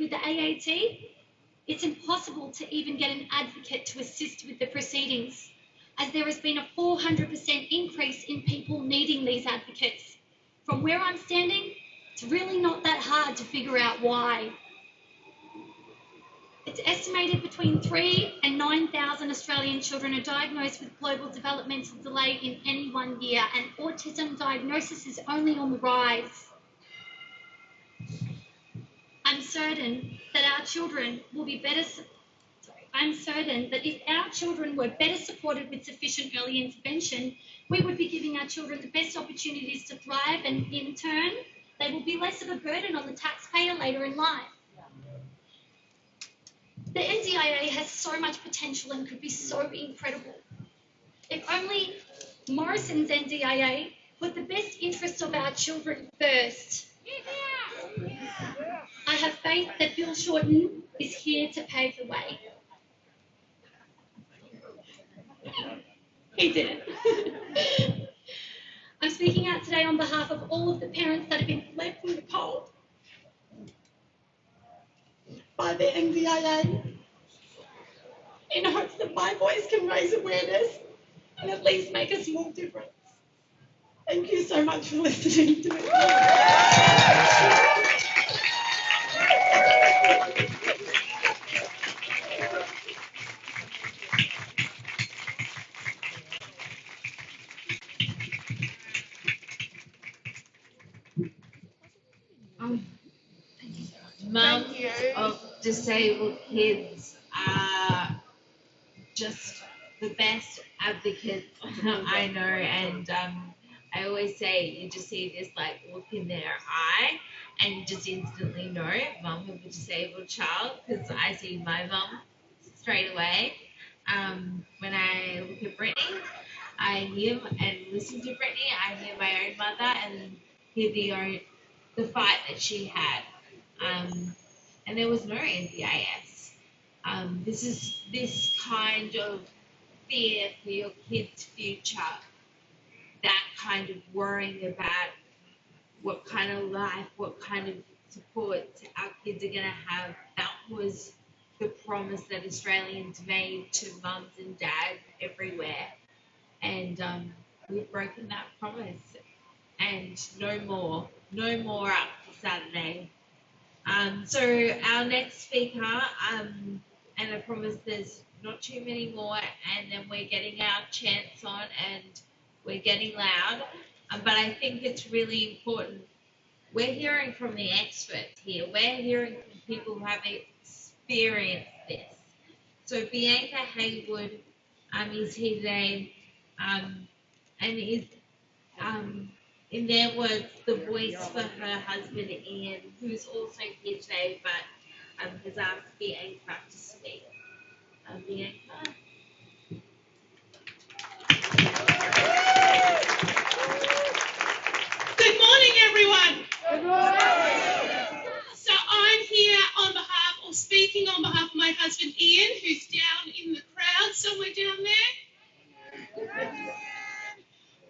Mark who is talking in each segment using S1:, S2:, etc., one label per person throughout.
S1: with the AAT, it's impossible to even get an advocate to assist with the proceedings, as there has been a 400% increase in people needing these advocates. From where I'm standing, it's really not that hard to figure out why. It's estimated between 3,000 and 9,000 Australian children are diagnosed with global developmental delay in any 1 year, and autism diagnosis is only on the rise. I'm certain that if our children were better supported with sufficient early intervention, we would be giving our children the best opportunities to thrive, and in turn, they will be less of a burden on the taxpayer later in life. The NDIA has so much potential and could be so incredible. If only Morrison's NDIA put the best interests of our children first. I have faith that Bill Shorten is here to pave the way. He did it. I'm speaking out today on behalf of all of the parents that have been left in the cold by the NDIA, in hopes that my voice can raise awareness and at least make a small difference. Thank you so much for listening to me.
S2: Mums of disabled kids are just the best advocates I know, and I always say you just see this like look in their eye and you just instantly know mum of a disabled child, because I see my mum straight away. When I look at Brittany, I hear and listen to Brittany, I hear my own mother and hear the fight that she had. And there was no NDIS. This kind of fear for your kid's future, that kind of worrying about what kind of life, what kind of support our kids are going to have, that was the promise that Australians made to mums and dads everywhere. And we've broken that promise. And no more up for Saturday. So our next speaker, and I promise there's not too many more, and then we're getting our chants on and we're getting loud. But I think it's really important. We're hearing from the experts here. We're hearing from people who have experienced this. So Bianca Haywood is here today, and is in their words, the voice for her husband Ian, who's also here today, but has asked Bianca to speak. Bianca.
S3: Good morning, everyone. Good morning. So I'm here on behalf, or speaking on behalf of my husband Ian, who's down in the crowd somewhere down there.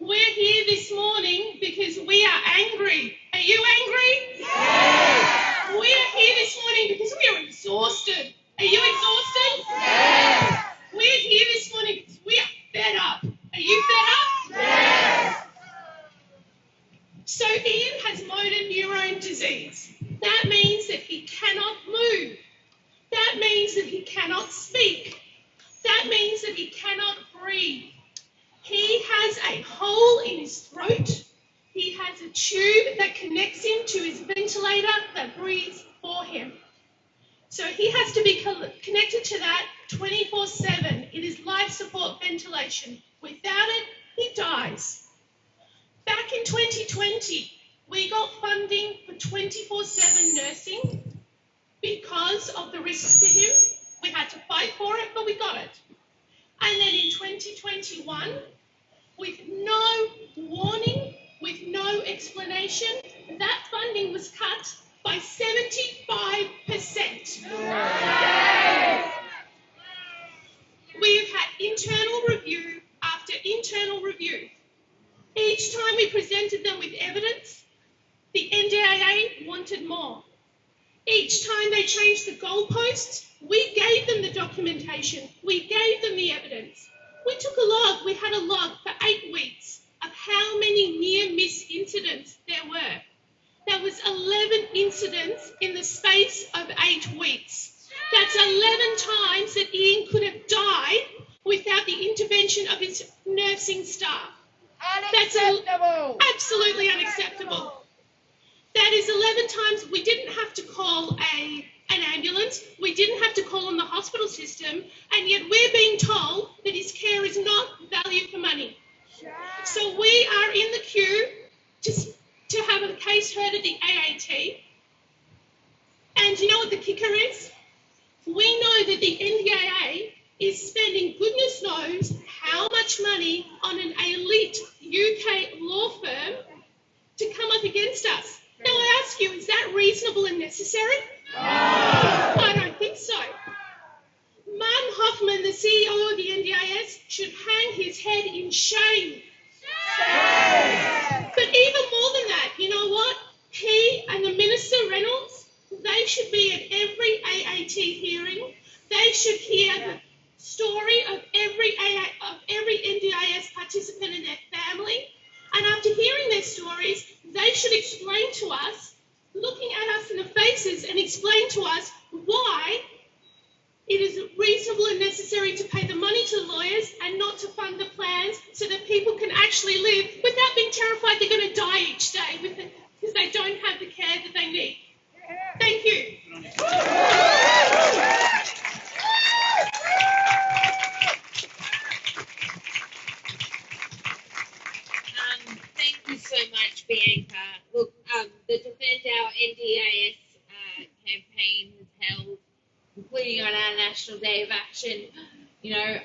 S3: We're here this morning because we are angry. Are you angry? Yes. We are here this morning because we are exhausted. Are you exhausted? Yes. We're here this morning because we are fed up. Are you fed up? Yes. So Ian has motor neurone disease. That means that he cannot move. That means that he cannot speak. That means that he cannot breathe. He has a hole in his throat. He has a tube that connects him to his ventilator that breathes for him. So he has to be connected to that 24/7. It is life support ventilation. Without it, he dies. Back in 2020, we got funding for 24/7 nursing because of the risks to him. We had to fight for it, but we got it. And then in 2021, with no warning, with no explanation, that funding was cut by 75%. We've had internal review after internal review. Each time we presented them with evidence, the NDIA wanted more. Each Each time they changed the goalposts, we gave them the documentation, we gave them the evidence. We took a log, we had a log for 8 weeks of how many near-miss incidents there were. There was 11 incidents in the space of 8 weeks. That's 11 times that Ian could have died without the intervention of his nursing staff. Unacceptable. That's absolutely unacceptable. That is 11 times we didn't have to call an ambulance, we didn't have to call on the hospital system, and yet we're being told that his care is not value for money. So we are in the queue to have a case heard at the AAT. And you know what the kicker is? We know that the NDIA is spending goodness knows how much money on an elite UK law firm to come up against us. Now I ask you, is that reasonable and necessary? No. I don't think so. Martin Hoffman, the CEO of the NDIS, should hang his head in shame. Shame. But even more than that, you know what? He and the Minister Reynolds, they should be at every AAT hearing. They should hear the story of every NDIS participant and their family. And after hearing their stories, they should explain to us, looking at us in the faces, and explain to us why it is reasonable and necessary to pay the money to the lawyers and not to fund the plans so that people can actually live without being terrified they're going to die each day because they don't have the care that they need. Thank you.
S2: Thank you so much, Bianca. Look, the Defend Our NDIS campaign has held, including on our National Day of Action,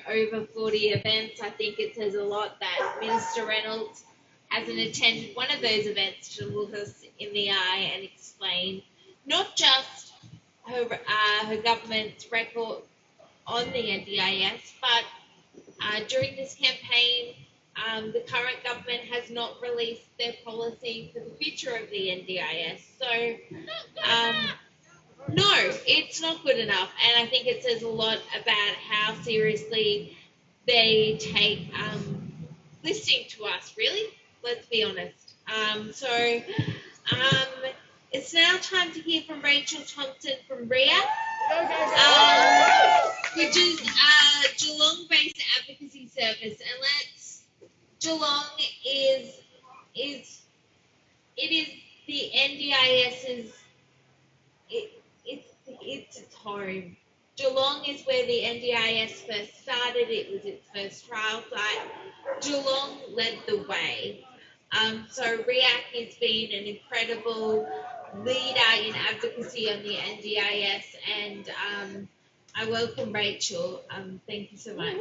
S2: over 40 events. I think it says a lot that Minister Reynolds hasn't attended one of those events to look us in the eye and explain not just her government's record on the NDIS, but during this campaign, the current government has not released their policy for the future of the NDIS. So, no, it's not good enough. And I think it says a lot about how seriously they take listening to us, really. Let's be honest. It's now time to hear from Rachel Thompson from RIA, which is a Geelong-based advocacy service. And Geelong is the NDIS's, it's its home. Geelong is where the NDIS first started. It was its first trial site. Geelong led the way. So REAC has been an incredible leader in advocacy on the NDIS, and I welcome Rachel. Thank you so much.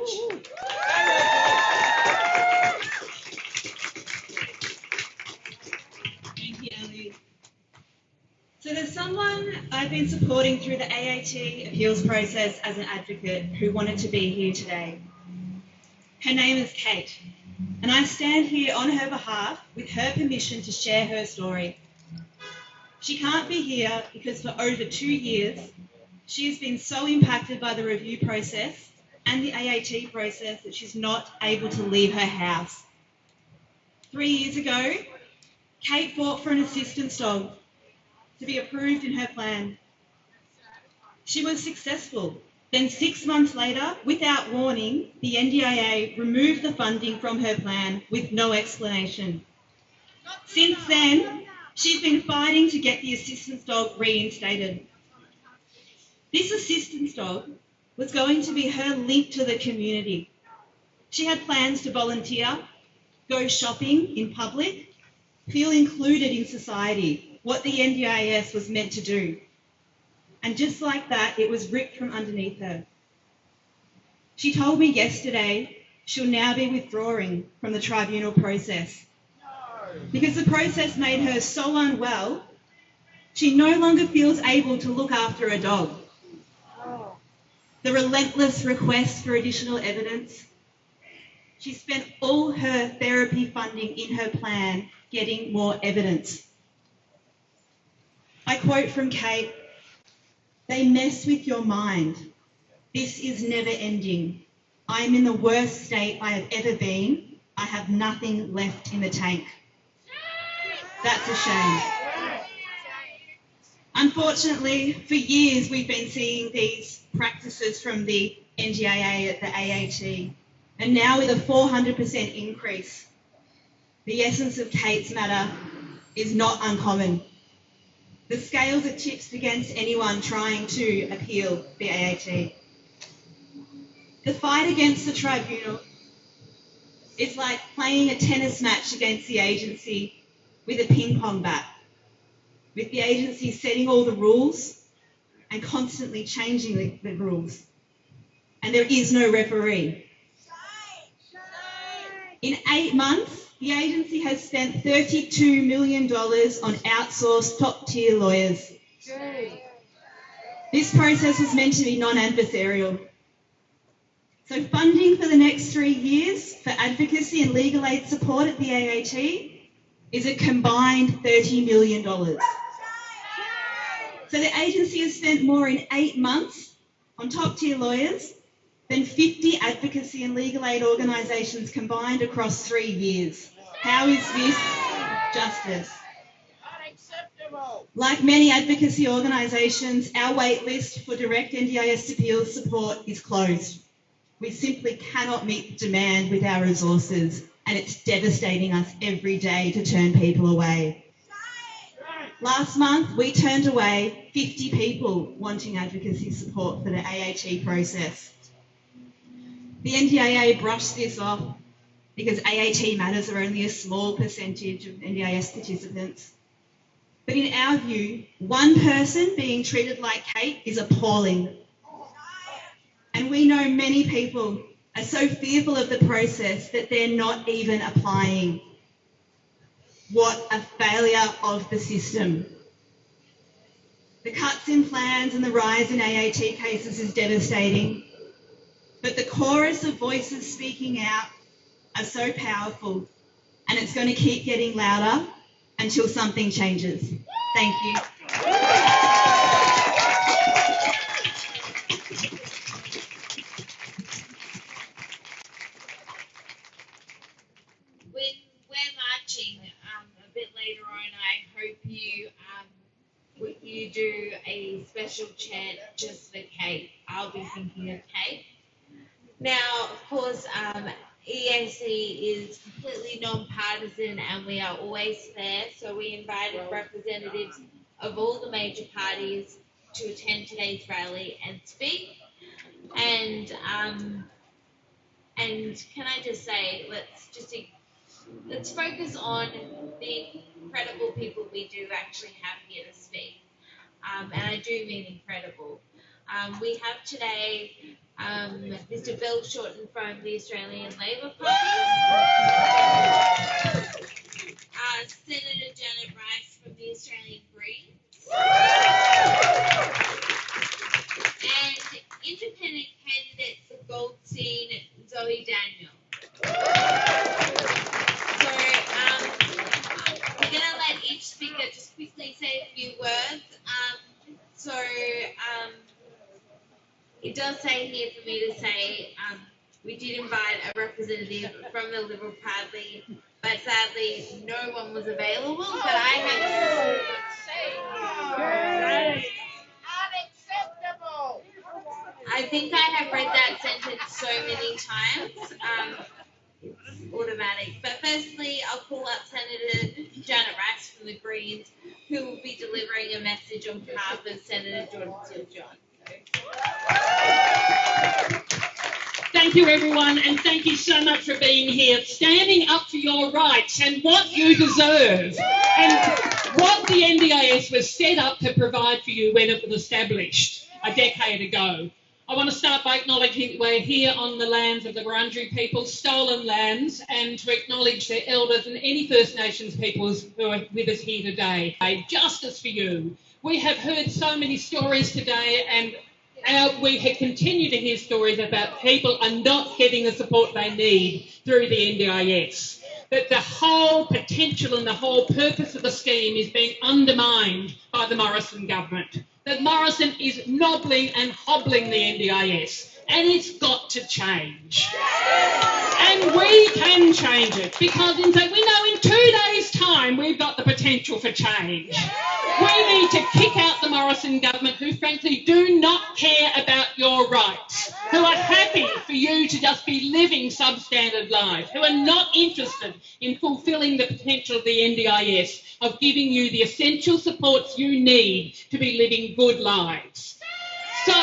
S4: Thank you, Ali. So there's someone I've been supporting through the AAT appeals process as an advocate who wanted to be here today. Her name is Kate, and I stand here on her behalf with her permission to share her story. She can't be here because for over 2 years, she has been so impacted by the review process and the AAT process that she's not able to leave her house. 3 years ago, Kate fought for an assistance dog to be approved in her plan. She was successful. Then 6 months later, without warning, the NDIA removed the funding from her plan with no explanation. Since then, she's been fighting to get the assistance dog reinstated. This assistance dog was going to be her link to the community. She had plans to volunteer, go shopping in public, feel included in society, what the NDIS was meant to do. And just like that, it was ripped from underneath her. She told me yesterday she'll now be withdrawing from the tribunal process because the process made her so unwell, she no longer feels able to look after a dog. The relentless request for additional evidence. She spent all her therapy funding in her plan getting more evidence. I quote from Kate, They mess with your mind. This is never ending. I am in the worst state I have ever been. I have nothing left in the tank. That's a shame. Unfortunately, for years we've been seeing these practices from the NDIA at the AAT, and now with a 400% increase, the essence of Kate's matter is not uncommon. The scales are tipped against anyone trying to appeal the AAT. The fight against the tribunal is like playing a tennis match against the agency with a ping pong bat, with the agency setting all the rules and constantly changing the rules. And there is no referee. In 8 months, the agency has spent $32 million on outsourced top-tier lawyers. This process was meant to be non-adversarial. So funding for the next 3 years for advocacy and legal aid support at the AAT is a combined $30 million. So the agency has spent more in 8 months on top-tier lawyers than 50 advocacy and legal aid organisations combined across 3 years. How is this justice? Unacceptable. Like many advocacy organisations, our wait list for direct NDIS appeals support is closed. We simply cannot meet the demand with our resources, and it's devastating us every day to turn people away. Last month, we turned away 50 people wanting advocacy support for the AAT process. The NDIA brushed this off because AAT matters are only a small percentage of NDIS participants. But in our view, one person being treated like Kate is appalling. And we know many people are so fearful of the process that they're not even applying. What a failure of the system. The cuts in plans and the rise in AAT cases is devastating. But the chorus of voices speaking out are so powerful, and it's going to keep getting louder until something changes. Thank you.
S2: When we're marching a bit later on, I hope you do a special chant just for Kate. I'll be thinking of Kate. Now, of course, EAC is completely non-partisan and we are always fair, so we invited representatives of all the major parties to attend today's rally and speak. And can I just say, let's focus on the incredible people we do actually have here to speak. And I do mean incredible. We have today Mr. Bill Shorten from the Australian Labor Party, Senator Janet Rice from the Australian Greens, and independent candidate for Goldstein, Zoe Daniel. So we're going to let each speaker just quickly say a few words. It does say here for me to say we did invite a representative from the Liberal Party, but sadly no one was available. But I have unacceptable. I think I have read that sentence so many times. It's automatic. But firstly, I'll call up Senator Janet Rice from the Greens, who will be delivering a message on behalf of Senator Jordan Steele-John.
S3: Thank you, everyone, and thank you so much for being here, standing up for your rights and what you deserve, and what the NDIS was set up to provide for you when it was established a decade ago. I want to start by acknowledging we're here on the lands of the Wurundjeri people, stolen lands, and to acknowledge their elders and any First Nations peoples who are with us here today. Justice for you. We have heard so many stories today, and we have continued to hear stories about people are not getting the support they need through the NDIS. That the whole potential and the whole purpose of the scheme is being undermined by the Morrison government.
S5: that Morrison is nobbling and hobbling the NDIS, and it's got to change. And we can change it, because in fact we know in 2 days' time we've got the potential for change. We need to kick out the Morrison government, who frankly do not care about your rights, who are happy for you to just be living substandard lives, who are not interested in fulfilling the potential of the NDIS, of giving you the essential supports you need to be living good lives. So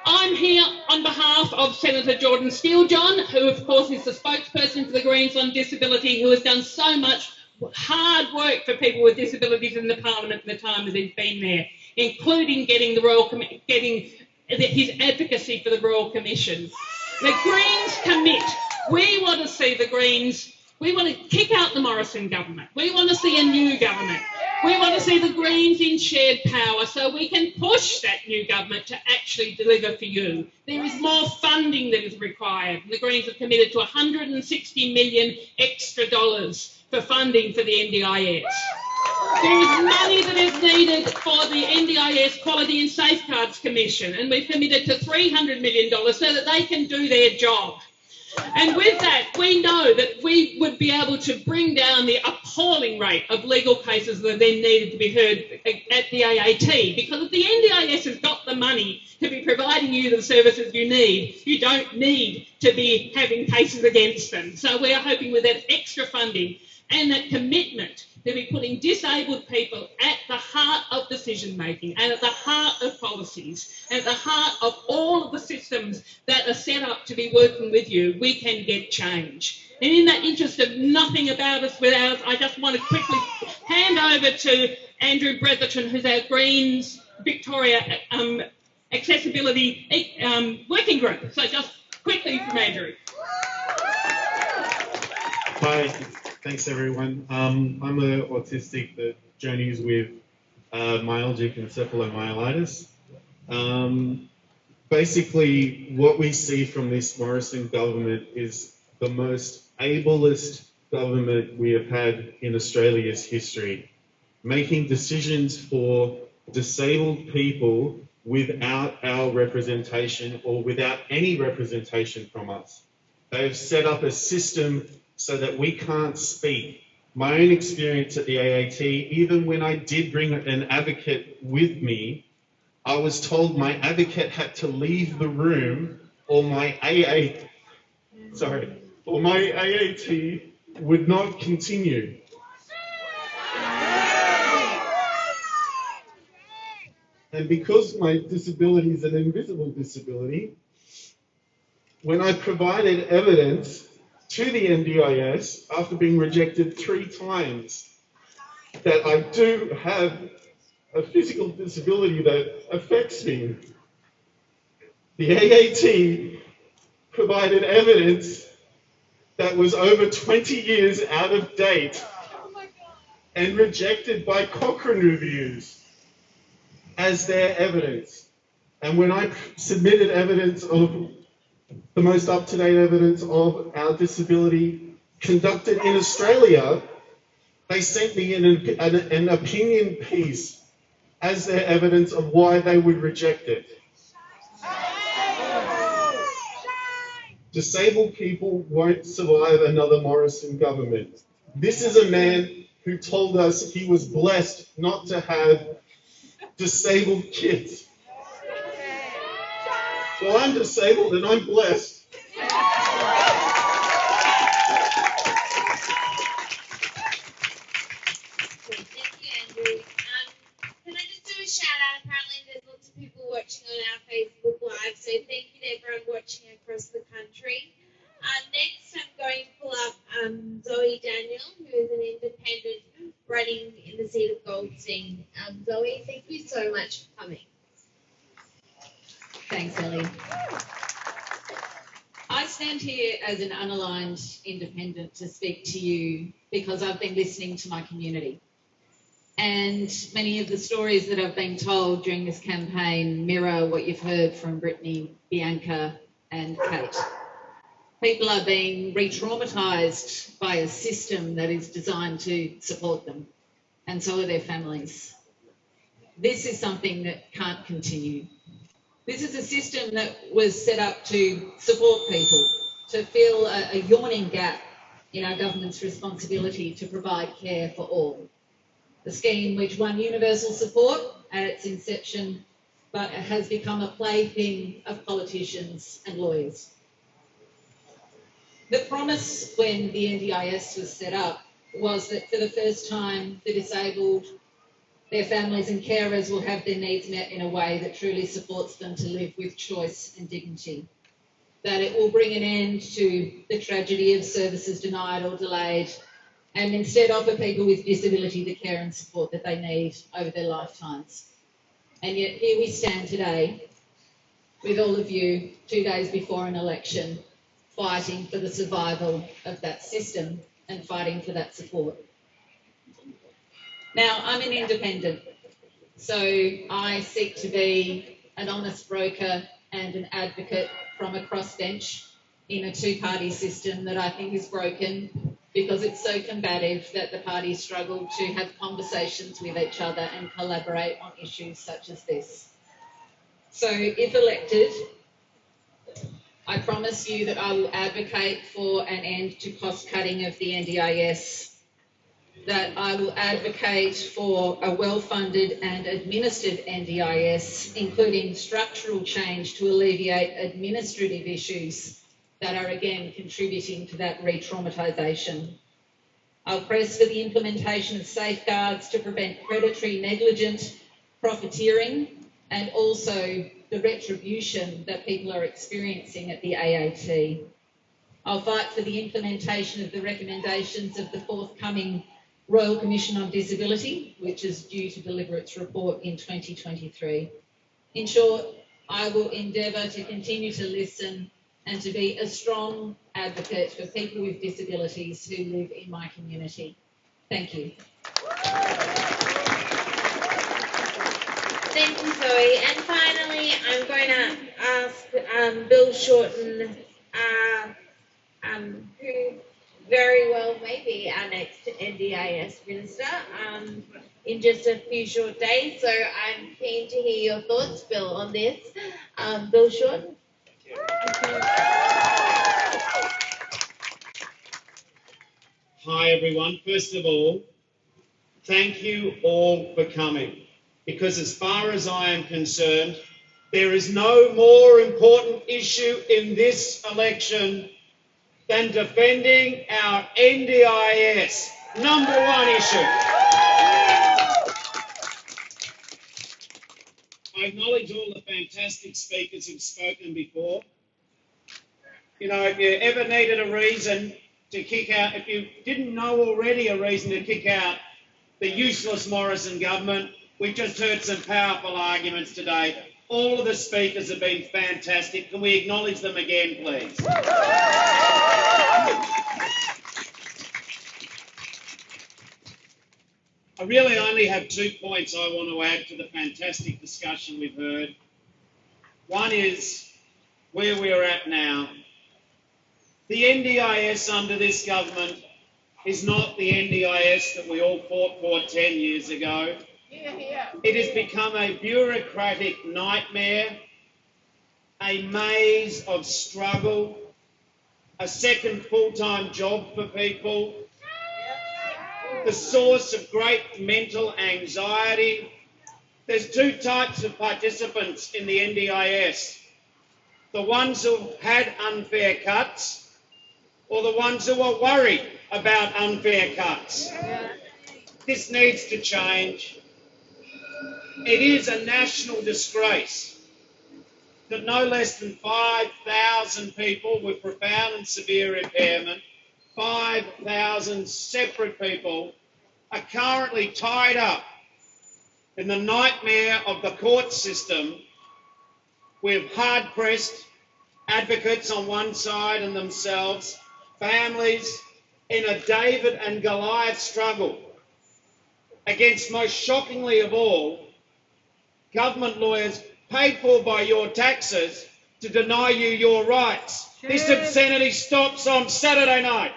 S5: I'm here on behalf of Senator Jordan Steele-John, who of course is the spokesperson for the Greens on disability, who has done so much hard work for people with disabilities in the Parliament in the time that he's been there, including getting his advocacy for the Royal Commission. The Greens commit. We want to see the Greens. We want to kick out the Morrison government. We want to see a new government. We want to see the Greens in shared power so we can push that new government to actually deliver for you. There is more funding that is required. The Greens have committed to $160 million extra dollars for funding for the NDIS. There is money that is needed for the NDIS Quality and Safeguards Commission, and we've committed to $300 million so that they can do their job. And with that, we know that we would be able to bring down the appalling rate of legal cases that then needed to be heard at the AAT, because if the NDIS has got the money to be providing you the services you need, you don't need to be having cases against them. So we are hoping with that extra funding and that commitment to be putting disabled people at the heart of decision making and at the heart of policies and at the heart of all of the systems that are set up to be working with you, we can get change. And in that interest of nothing about us without us, I just want to quickly hand over to Andrew Bretherton, who's our Greens Victoria Accessibility Working Group. So just quickly from Andrew.
S6: Hi. Thanks, everyone. I'm an autistic that journeys with myalgic encephalomyelitis. Basically, what we see from this Morrison government is the most ableist government we have had in Australia's history, making decisions for disabled people without our representation or without any representation from us. They have set up a system so that we can't speak. My own experience at the AAT, even when I did bring an advocate with me, I was told my advocate had to leave the room or my AAT would not continue. And because my disability is an invisible disability, when I provided evidence to the NDIS, after being rejected 3 times, that I do have a physical disability that affects me, the AAT provided evidence that was over 20 years out of date and rejected by Cochrane reviews as their evidence. And when I submitted evidence of the most up-to-date evidence of our disability conducted in Australia, they sent me an opinion piece as their evidence of why they would reject it. Disabled people won't survive another Morrison government. This is a man who told us he was blessed not to have disabled kids. Well, I'm disabled and I'm blessed.
S2: Thank you, Andrew. Can I just do a shout out? Apparently there's lots of people watching on our Facebook Live, so thank you to everyone watching across the country. Next, I'm going to pull up Zoe Daniel, who is an independent running in the seat of Goldstein. Zoe, thank you so much for coming.
S7: Thanks, Ellie. I stand here as an unaligned independent to speak to you because I've been listening to my community. And many of the stories that have been told during this campaign mirror what you've heard from Brittany, Bianca and Kate. People are being re-traumatised by a system that is designed to support them, and so are their families. this is something that can't continue. This is a system that was set up to support people, to fill a yawning gap in our government's responsibility to provide care for all. A scheme which won universal support at its inception, but it has become a plaything of politicians and lawyers. The promise when the NDIS was set up was that for the first time, the disabled, their families and carers will have their needs met in a way that truly supports them to live with choice and dignity. That it will bring an end to the tragedy of services denied or delayed, and instead offer people with disability the care and support that they need over their lifetimes. And yet here we stand today with all of you 2 days before an election, fighting for the survival of that system and fighting for that support. Now, I'm an independent, so I seek to be an honest broker and an advocate from a crossbench in a two-party system that I think is broken because it's so combative that the parties struggle to have conversations with each other and collaborate on issues such as this. So if elected, I promise you that I will advocate for an end to cost cutting of the NDIS, that I will advocate for a well-funded and administered NDIS, including structural change to alleviate administrative issues that are again contributing to that re-traumatisation. I'll press for the implementation of safeguards to prevent predatory, negligent profiteering and also the retribution that people are experiencing at the AAT. I'll fight for the implementation of the recommendations of the forthcoming Royal Commission on Disability, which is due to deliver its report in 2023. In short, I will endeavour to continue to listen and to be a strong advocate for people with disabilities who live in my community. Thank you.
S2: Thank you, Zoe. And finally, I'm going to ask Bill Shorten, who very well may be our next NDIS minister in just a few short days. So I'm keen to hear your thoughts, Bill, on this. Bill Shorten.
S8: Hi everyone. First of all, thank you all for coming, because as far as I am concerned, there is no more important issue in this election than defending our NDIS. Number one issue. I acknowledge all the fantastic speakers who've spoken before. You know, if you ever needed a reason to kick out, if you didn't know already a reason to kick out the useless Morrison government, we've just heard some powerful arguments today. All of the speakers have been fantastic. Can we acknowledge them again, please? I really only have 2 points I want to add to the fantastic discussion we've heard. One is where we are at now. The NDIS under this government is not the NDIS that we all fought for 10 years ago. It has become a bureaucratic nightmare, a maze of struggle, a second full-time job for people, the source of great mental anxiety. There's two types of participants in the NDIS. The ones who had unfair cuts, or the ones who are worried about unfair cuts. This needs to change. It is a national disgrace that no less than 5,000 people with profound and severe impairment, 5,000 separate people, are currently tied up in the nightmare of the court system with hard-pressed advocates on one side and themselves, families in a David and Goliath struggle against, most shockingly of all, government lawyers paid for by your taxes to deny you your rights. This obscenity stops on Saturday night.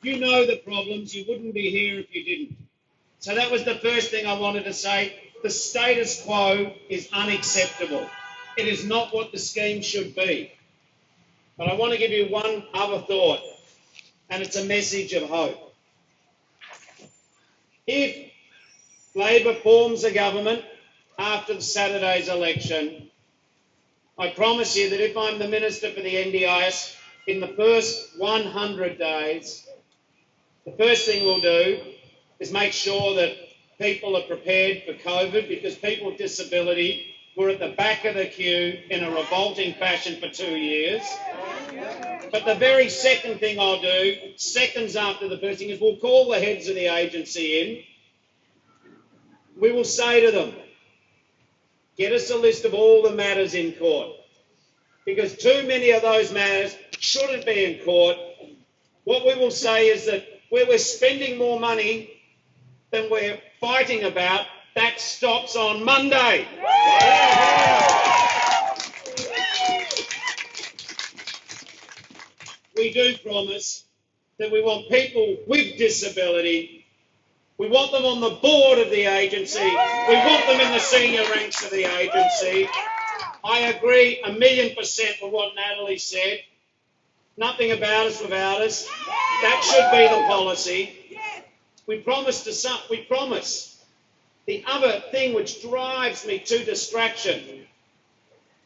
S8: You know the problems. You wouldn't be here if you didn't. So that was the first thing I wanted to say. The status quo is unacceptable. It is not what the scheme should be. But I want to give you one other thought, and it's a message of hope. If Labor forms a government after Saturday's election, I promise you that if I'm the Minister for the NDIS, in the first 100 days, the first thing we'll do is make sure that people are prepared for COVID, because people with disability were at the back of the queue in a revolting fashion for 2 years. But the very second thing I'll do, seconds after the first thing, is we'll call the heads of the agency in. We will say to them, get us a list of all the matters in court, because too many of those matters shouldn't be in court. What we will say is that where we're spending more money than we're fighting about, that stops on Monday. We do promise that we want people with disability. We want them on the board of the agency. We want them in the senior ranks of the agency. I agree 1,000,000% with what Natalie said. Nothing about us without us. That should be the policy. We promise. The other thing which drives me to distraction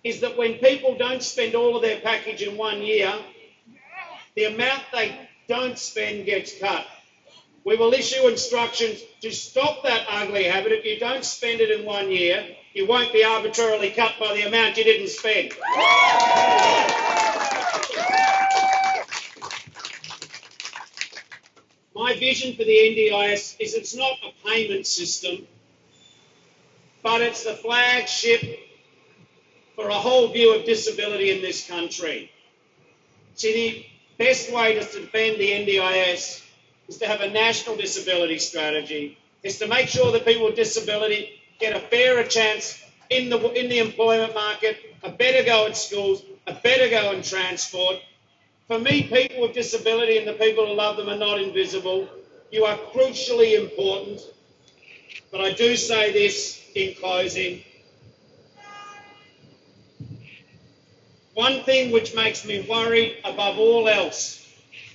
S8: is that when people don't spend all of their package in 1 year, the amount they don't spend gets cut. We will issue instructions to stop that ugly habit. If you don't spend it in 1 year, you won't be arbitrarily cut by the amount you didn't spend. My vision for the NDIS is it's not a payment system, but it's the flagship for a whole view of disability in this country. See, the best way to defend the NDIS is to have a national disability strategy, is to make sure that people with disability get a fairer chance in the employment market, a better go at schools, a better go in transport. For me, people with disability and the people who love them are not invisible. You are crucially important. But I do say this in closing. One thing which makes me worried above all else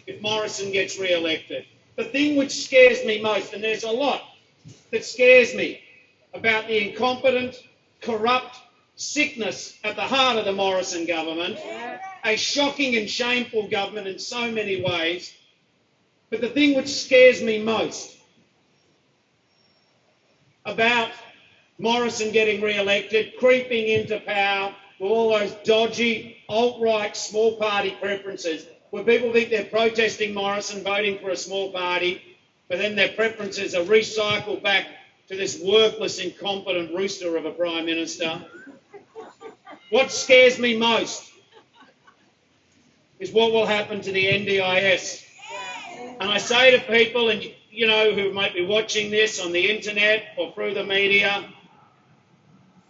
S8: if Morrison gets re-elected, the thing which scares me most, and there's a lot that scares me about the incompetent, corrupt sickness at the heart of the Morrison government, a shocking and shameful government in so many ways, but the thing which scares me most about Morrison getting re-elected, creeping into power with all those dodgy alt-right small party preferences, where people think they're protesting Morrison, voting for a small party, but then their preferences are recycled back to this worthless, incompetent rooster of a Prime Minister. What scares me most is what will happen to the NDIS. And I say to people, and you know, who might be watching this on the internet or through the media,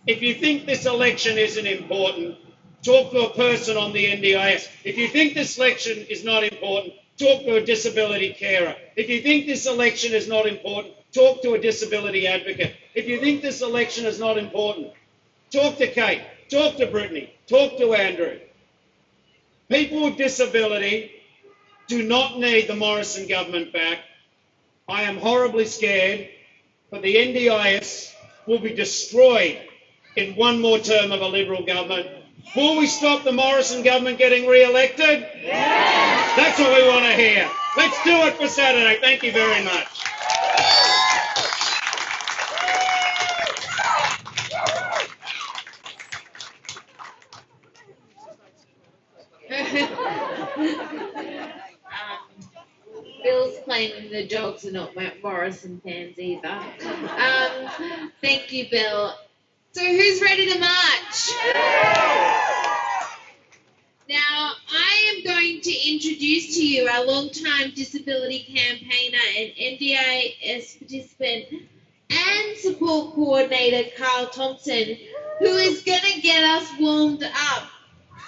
S8: if you think this election isn't important, talk to a person on the NDIS. If you think this election is not important, talk to a disability carer. If you think this election is not important, talk to a disability advocate. If you think this election is not important, talk to Kate, talk to Brittany, talk to Andrew. People with disability do not need the Morrison government back. I am horribly scared, but the NDIS will be destroyed in one more term of a Liberal government. Will we stop the Morrison government getting re-elected? Yes. That's what we want to hear. Let's do it for Saturday. Thank you very much.
S2: Bill's claiming the dogs are not Morrison fans either. Thank you, Bill. So who's ready to march? Now, I am going to introduce to you our long-time disability campaigner and NDIS participant and support coordinator, Carl Thompson, who is going to get us warmed up.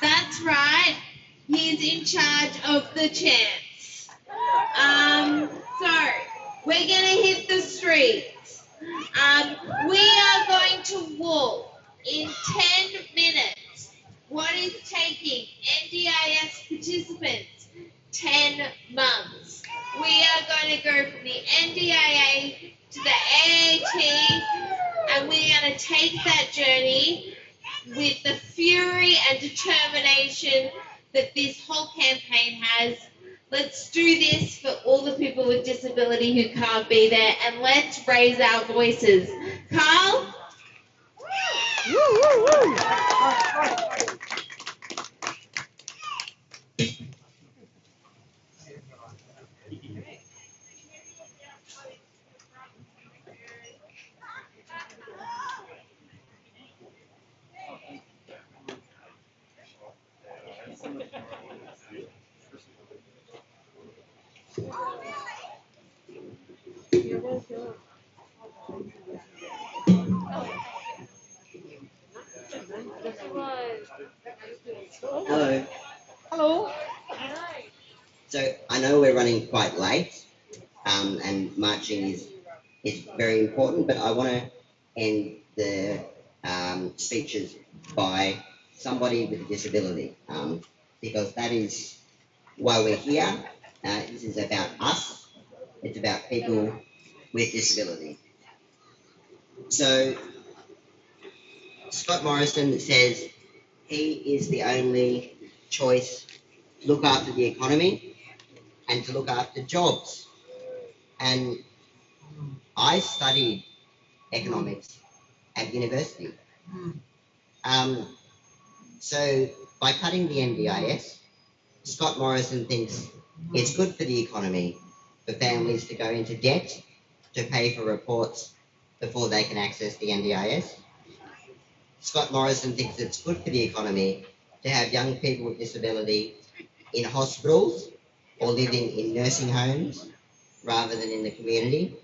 S2: That's right, he is in charge of the chants. So we're gonna hit the streets. We are going to walk in 10 minutes. What is taking NDIS participants 10 months? We are going to go from the NDIA to the AAT, and we're going to take that journey with the fury and determination that this whole campaign has. Let's do this for all the people with disability who can't be there, and let's raise our voices. Carl?
S9: Hello.
S5: Hello.
S9: So I know we're running quite late, and marching is very important, but I want to end the speeches by somebody with a disability, because that is why we're here. This is about us. It's about people with disability. So Scott Morrison says he is the only choice to look after the economy and to look after jobs. And I studied economics at university. So by cutting the NDIS, Scott Morrison thinks it's good for the economy for families to go into debt to pay for reports before they can access the NDIS. Scott Morrison thinks it's good for the economy to have young people with disability in hospitals or living in nursing homes rather than in the community.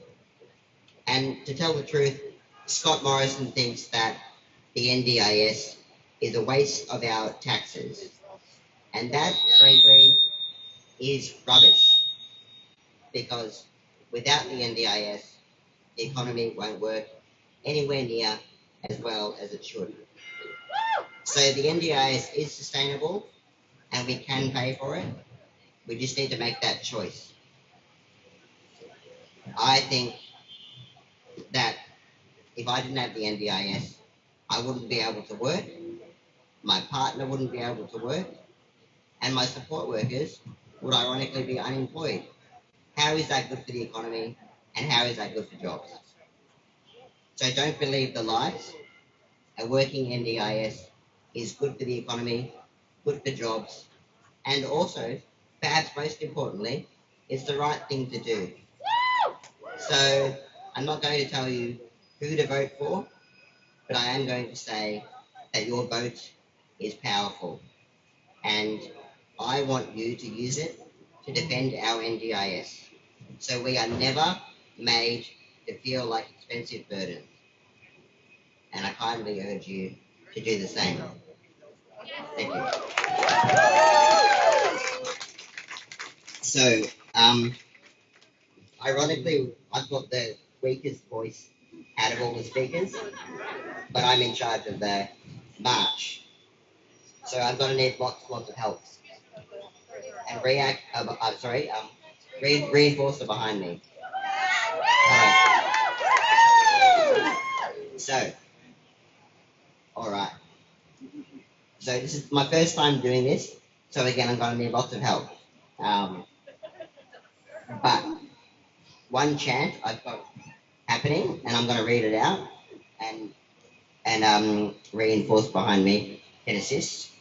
S9: And to tell the truth, Scott Morrison thinks that the NDIS is a waste of our taxes. And that, frankly, is rubbish, because without the NDIS, the economy won't work anywhere near as well as it should. So the NDIS is sustainable and we can pay for it. We just need to make that choice. I think that if I didn't have the NDIS, I wouldn't be able to work, my partner wouldn't be able to work, and my support workers would ironically be unemployed. How is that good for the economy, and how is that good for jobs? So don't believe the lies. A working NDIS is good for the economy, good for jobs, and also, perhaps most importantly, it's the right thing to do. So I'm not going to tell you who to vote for, but I am going to say that your vote is powerful, and I want you to use it to defend our NDIS, so we are never made to feel like expensive burdens. And I kindly urge you to do the same. Thank you. So, ironically, I've got the weakest voice out of all the speakers, but I'm in charge of the march. So I'm going to need lots of help. And reinforcer behind me. So, all right. So this is my first time doing this. So again, I'm going to need lots of help. But one chant I've got happening, and I'm going to read it out, and reinforce behind me can assist.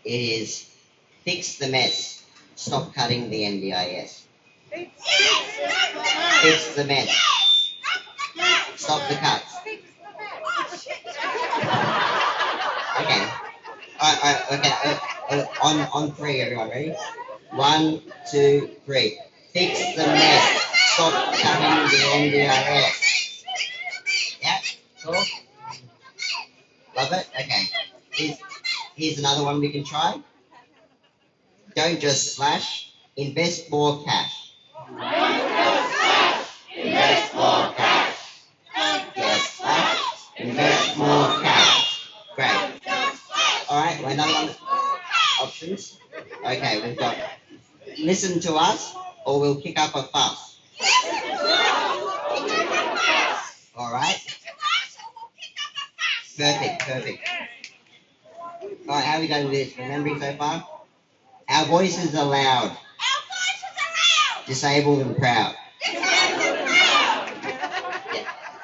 S9: It is fix the mess. Stop cutting the NDIS. Fix the mess. Stop the cuts. Okay. Okay. On three, everyone. Ready? 1, 2, 3. Fix the mess. Stop cutting the NDIS. Yeah? Cool? Love it? Okay. Here's another one we can try. Don't just slash Invest more cash.
S10: Invest more cash.
S9: Yes, invest more cash. Great. All right, we're not on options. Okay, we've got listen to us or we'll kick up a fuss. All right. Perfect. All right, how are we going with this? Remembering so far? Our voices are loud. Disabled and proud.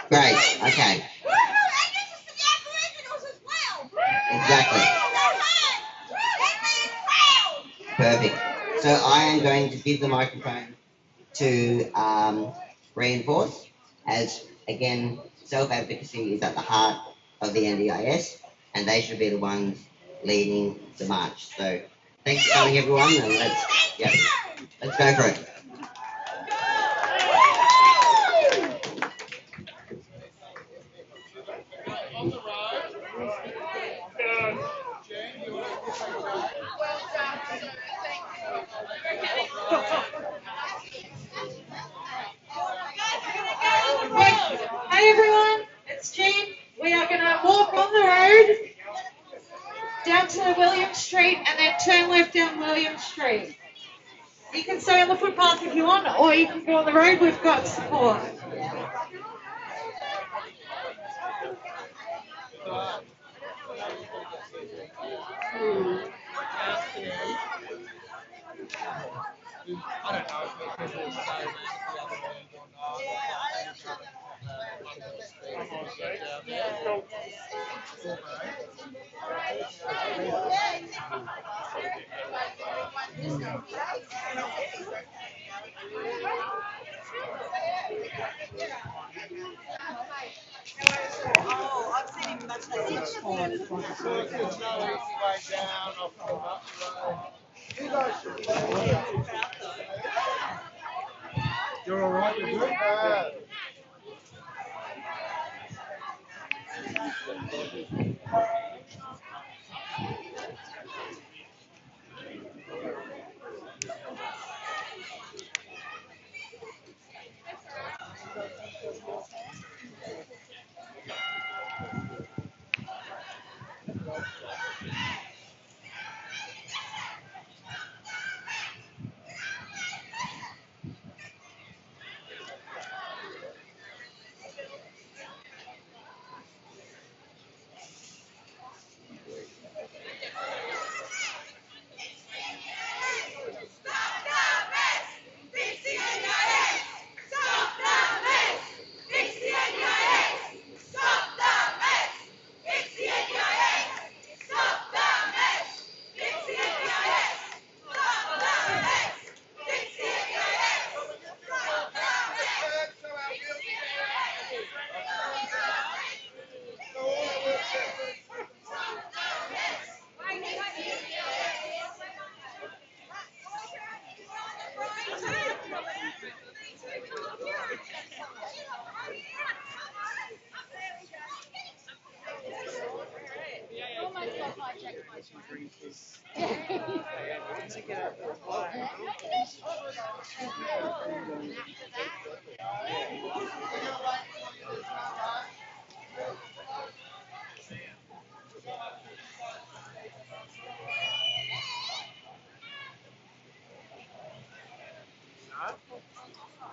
S9: Great, okay. Exactly. Perfect. So I am going to give the microphone to Reinforce, as again, self-advocacy is at the heart of the NDIS, and they should be the ones leading the march. So thanks for coming, everyone, and let's go for it.
S10: Hey everyone, it's Jean. We are going to walk on the road down to William Street and then turn left down William Street. You can stay on the footpath if you want, or you can go on the road. We've got support.
S6: You're all right, you're good?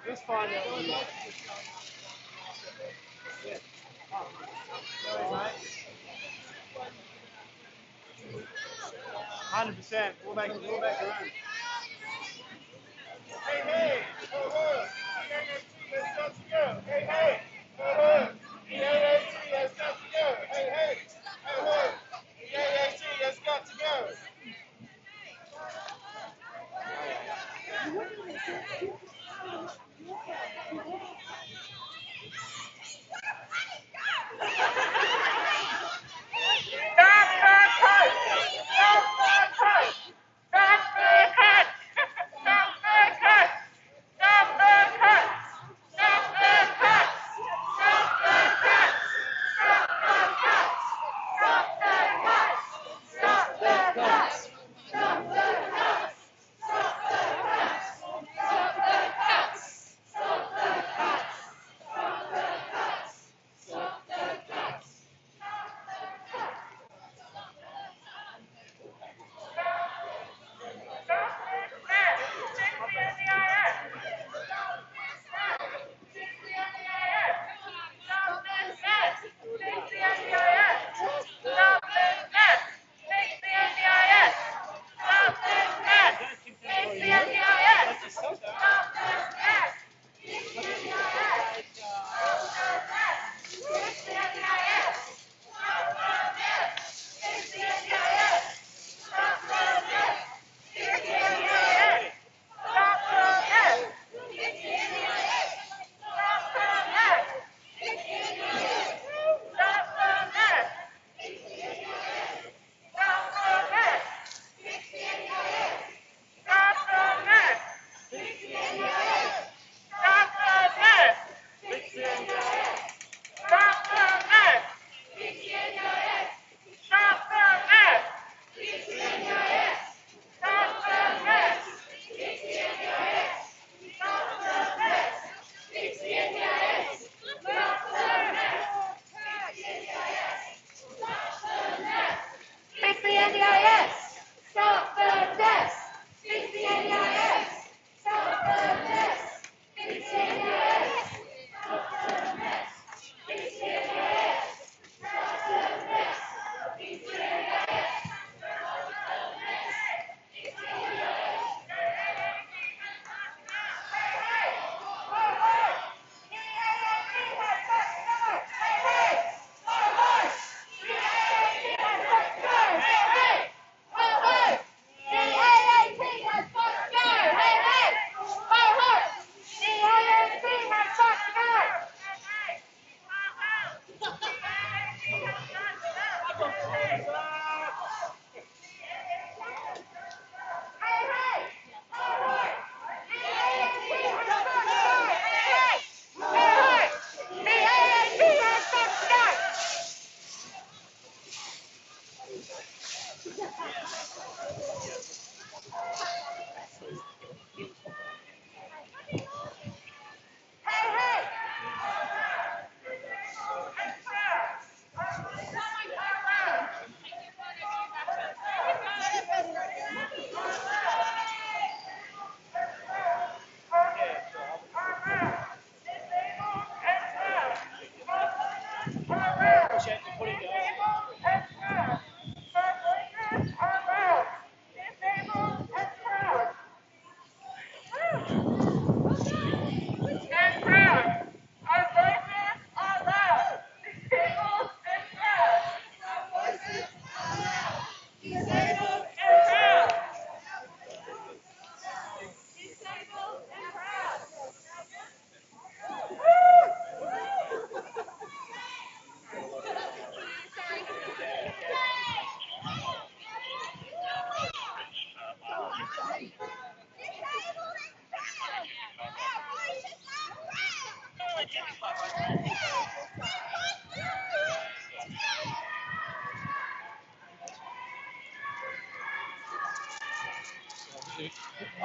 S6: Just find out what you 100%. We'll make it around. Hey, hey! Let's got to go! Hey, hey! EAAT has got to go! Hey, hey! EAAT has got to go! Stop the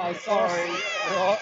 S11: Oh, sorry. What?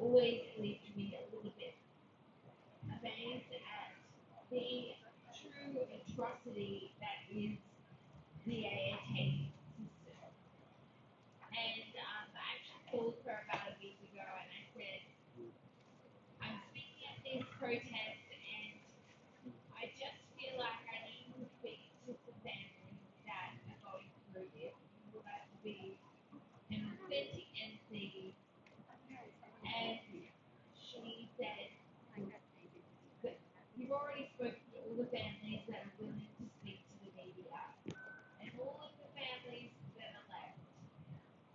S2: Always left me a little bit amazed at the true atrocity that is the AAT system. And I actually called her about a week ago and I said, I'm speaking at this protest and I just feel like I need to speak to the families that are going through this. It would like to be an authentic MC. And she said, but you've already spoken to all the families that are willing to speak to the media. And all of the families that are left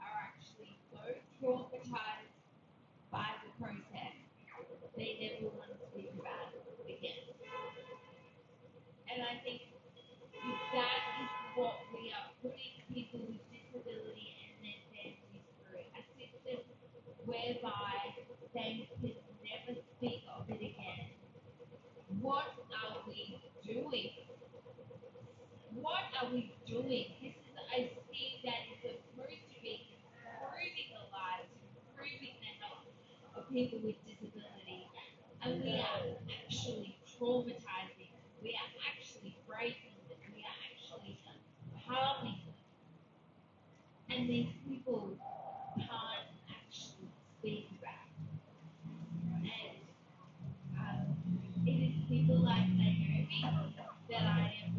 S2: are actually so traumatized by the process, they never want to speak about it again. And I think that is what we are putting people with disability and their families through. A system whereby they can never speak of it again. What are we doing? What are we doing? This is a scheme that is supposed to be improving the lives, improving the health of people with disability. And we are actually traumatizing them. We are actually breaking them. We are actually harming them. And these people can't actually speak about it. And it is people like Naomi that I am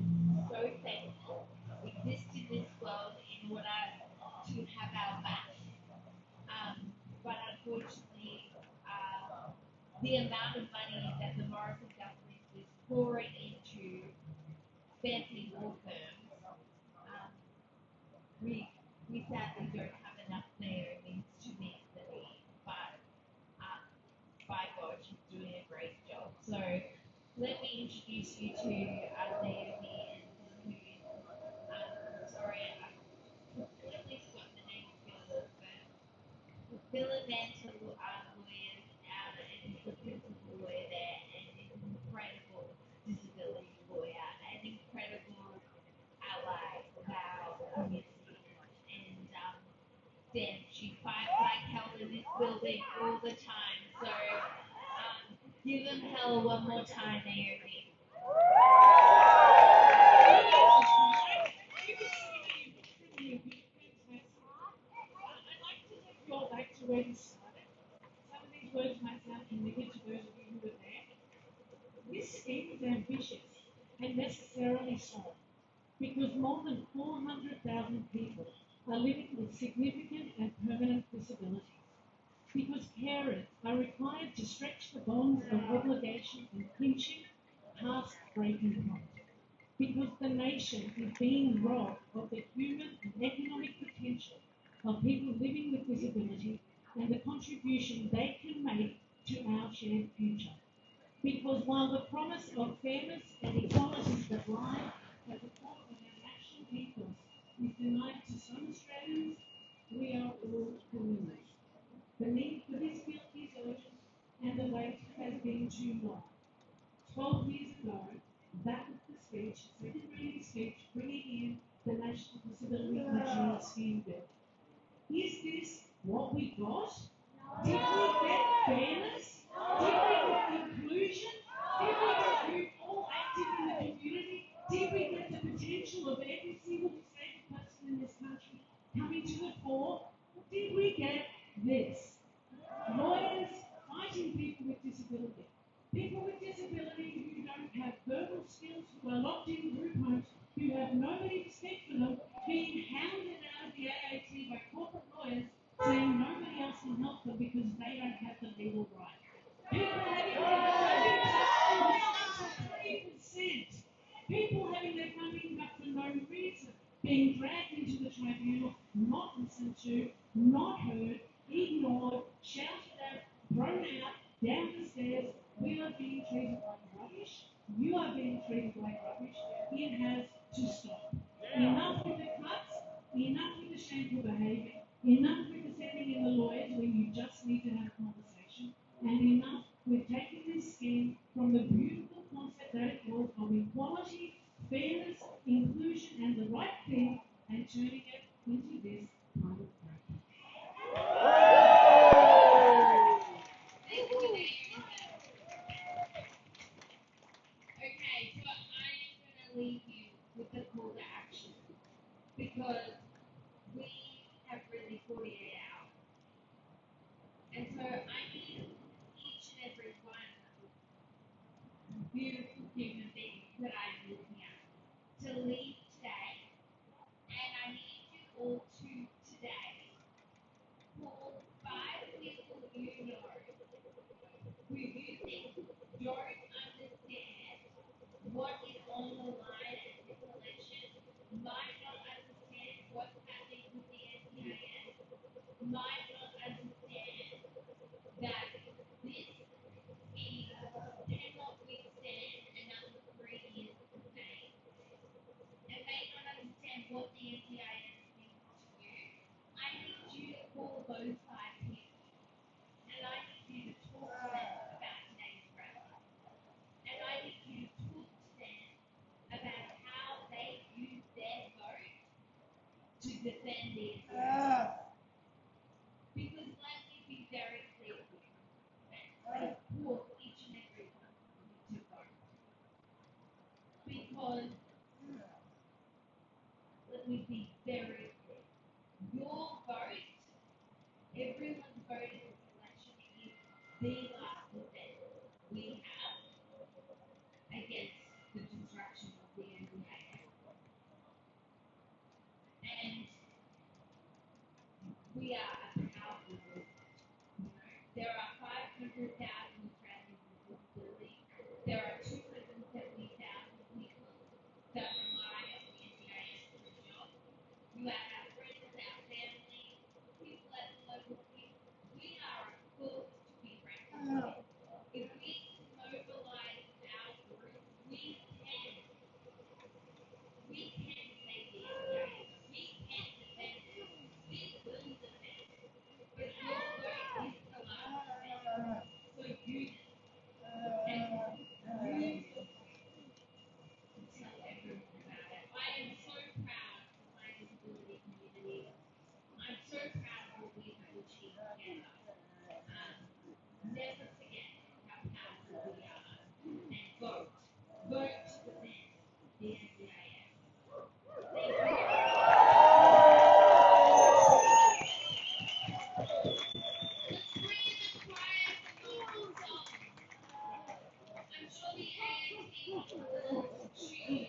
S2: so thankful exist in this world in order to have our back. But unfortunately, the amount of money that the Morrison government is pouring into fancy law firms, we sadly don't have enough Naomis to meet the need. But by God, she's doing a great job. So let me introduce you to Naomi, and who, sorry, I completely forgot the name of your firm. Philamantle Lawyers, and is the principal lawyer there, and is an incredible disability lawyer, an incredible ally of our community. And damn, she fights like hell in this building all the time. So give them hell one more time, Naomi.
S11: I'd like to just go back to where you started. Some of these words might sound familiar to those of you who were there. This scheme is ambitious, and necessarily so, because more than 400,000 people are living with significant and permanent disabilities. Because carers are required to stretch the bonds of obligation and kinship past breaking point. Because the nation is being robbed of the human and economic potential of people living with disability and the contribution they can make to our shared future. Because while the promise of fairness and equality that lie at the core of our national ethos is denied to some Australians, we are all criminals. The need for this bill is urgent and the wait has been too long. 12 years ago, that was the speech, second reading speech, bringing in the National Disability Inclusion Scheme Bill. Is this what we got? Did we get fairness? Did we get inclusion? Did we get youth all active in the community? Did we get the potential of every single disabled person in this country coming to the fore? Did we get this? Lawyers fighting people with disability. People with disability who don't have verbal skills, who are locked in group homes, who have nobody to speak for them, being hounded out of the AAT by corporate lawyers, saying nobody else can help them because they don't have the legal right. People having their funding cut 3%. People having their funding cut for no reason, being dragged into the tribunal, not listened to, not heard, ignored, shouted at, thrown out, down the stairs. We are being treated like rubbish. You are being treated like rubbish. It has to stop. Enough with the cuts, enough with the shameful behaviour, enough with the sending in the lawyers when you just need to have a conversation, and enough with taking this scheme from the beautiful concept that it was of equality, fairness, inclusion, and the right thing, and turning it into this kind of crap.
S2: Okay, so I am going to leave you with the call to action because we have really 48 hours. And so I need each and every one beautiful human beings that I'm looking at to leave today. And I need you all to today call 5 people you know who you think don't understand what is on the line at this election, might not understand what's happening with the NDIS, might not understand that this scheme cannot withstand another 3 years of pain, and may not understand what the NDIS means to you. I need you to call those 5 people, and I need you to talk to them about today's rally. And I need you to talk to them about how they use their vote to defend the NDIS. Because let me be very clear here. Of course, each and every one needs to vote. Because, let me be very clear. Your vote, everyone's vote in this election is the last defense we have against the destruction of the NDIA. And we are a powerful group. There are 500,000 Australians with disability. There are 270,000 people that rely on the NDIS for a job. You have our friends, our family, people at the local team. We are a force to be reckoned with. If we mobilize our group, we can save the NDIS. We can defend it. We will defend it. But your vote is the last defense. So use it. And use it to tell everyone about it. I am so proud of my disability community. I'm so proud of what we have achieved together. Never forget how powerful we are. And vote. Vote to defend the NDIS. Thank you. Let's bring in the choir for your song. I'm sure the AAT will choose.